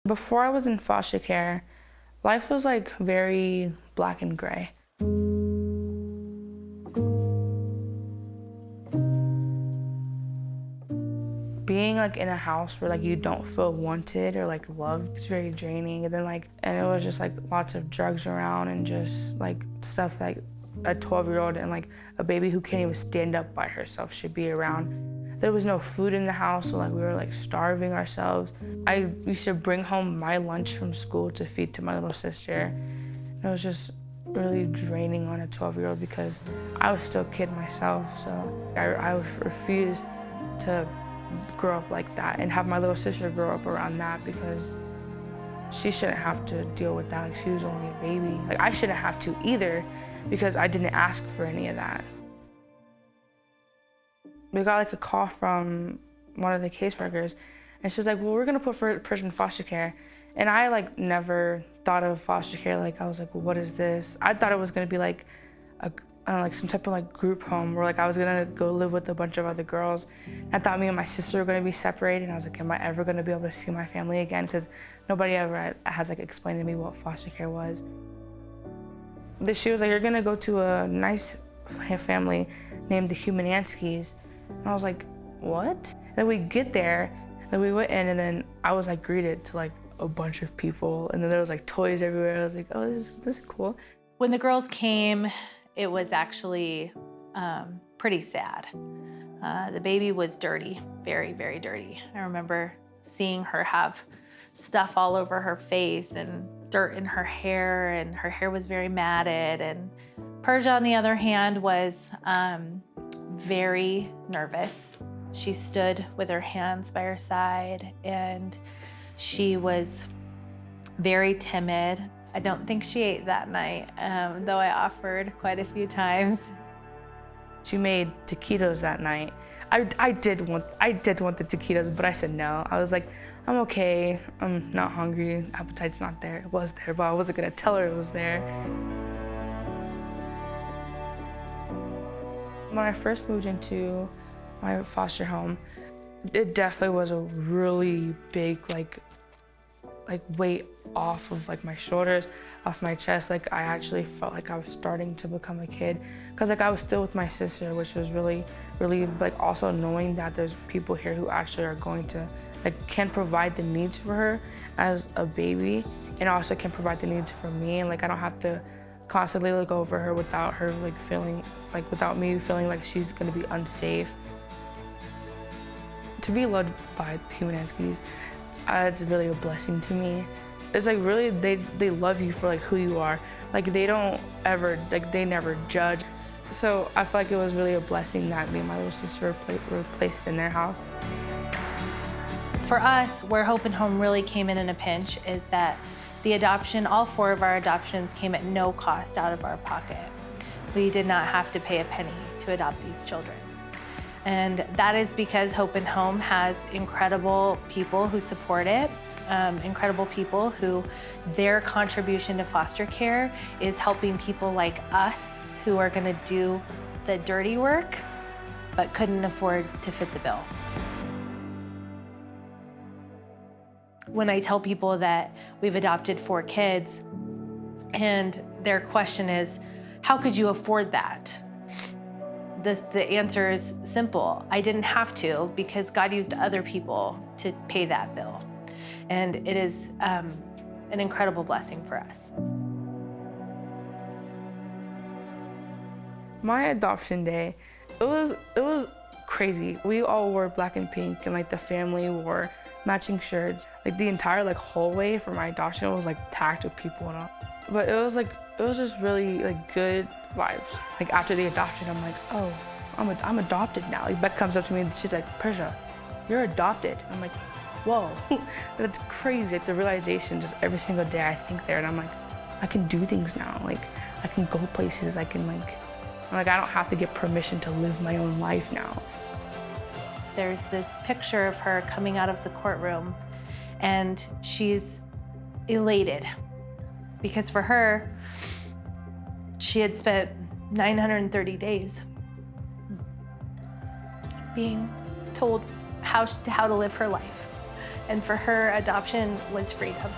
Before I was in foster care, life was like very black and gray. Being like in a house where like you don't feel wanted or like loved is very draining. And then and it was just like lots of drugs around and just like stuff like a 12-year-old and like a baby who can't even stand up by herself should be around. There was no food in the house, so like we were like starving ourselves. I used to bring home my lunch from school to feed to my little sister. And it was just really draining on a 12-year-old because I was still a kid myself, so I refused to grow up like that and have my little sister grow up around that because she shouldn't have to deal with that. Like, she was only a baby. Like, I shouldn't have to either because I didn't ask for any of that. We got like a call from one of the caseworkers and she's like, well, we're gonna put Persia in foster care. And I like never thought of foster care. Like, I was like, well, what is this? I thought it was gonna be like I don't know, like some type of like group home where like I was gonna go live with a bunch of other girls. I thought me and my sister were gonna be separated, and I was like, am I ever gonna be able to see my family again? Because nobody ever has like explained to me what foster care was. She was like, you're gonna go to a nice family named the Humananskis. And I was like, what? And then we get there, and we went in, and then I was like greeted to like a bunch of people, and then there was like toys everywhere. I was like, oh, this is cool. When the girls came, it was actually pretty sad. The baby was dirty, very, very dirty. I remember seeing her have stuff all over her face and dirt in her hair was very matted. And Persia, on the other hand, was very nervous. She stood with her hands by her side, and she was very timid. I don't think she ate that night, though I offered quite a few times. She made taquitos that night. I did want the taquitos, but I said no. I was like, I'm okay. I'm not hungry. Appetite's not there. It was there, but I wasn't gonna tell her it was there. When I first moved into my foster home, it definitely was a really big like weight off of like my shoulders, off my chest. Like, I actually felt like I was starting to become a kid because like I was still with my sister, which was really relieved, but like also knowing that there's people here who actually are going to can provide the needs for her as a baby and also can provide the needs for me, and like I don't have to constantly look over her without her without me feeling like she's gonna be unsafe. To be loved by the Humananskis, it's really a blessing to me. It's like really, they love you for like who you are. Like they don't ever, they never judge. So I feel like it was really a blessing that me and my little sister were placed in their house. For us, where Hope and Home really came in a pinch is that the adoption, all 4 of our adoptions came at no cost out of our pocket. We did not have to pay a penny to adopt these children. And that is because Hope and Home has incredible people who support it, incredible people who their contribution to foster care is helping people like us who are gonna do the dirty work but couldn't afford to fit the bill. When I tell people that we've adopted 4 kids and their question is, how could you afford that? The answer is simple. I didn't have to because God used other people to pay that bill. And it is an incredible blessing for us. My adoption day, it was crazy. We all wore black and pink, and like the family wore matching shirts. Like the entire like hallway for my adoption was like packed with people and all. But it was just really like good vibes. Like after the adoption, I'm like, oh, I'm adopted now. Like Beck comes up to me and she's like, Persia, you're adopted. I'm like, whoa, that's crazy. Like the realization, just every single day I think there, and I'm like, I can do things now. Like I can go places. I can I don't have to get permission to live my own life now. There's this picture of her coming out of the courtroom, and she's elated because for her, she had spent 930 days being told how to live her life, And for her, adoption was freedom.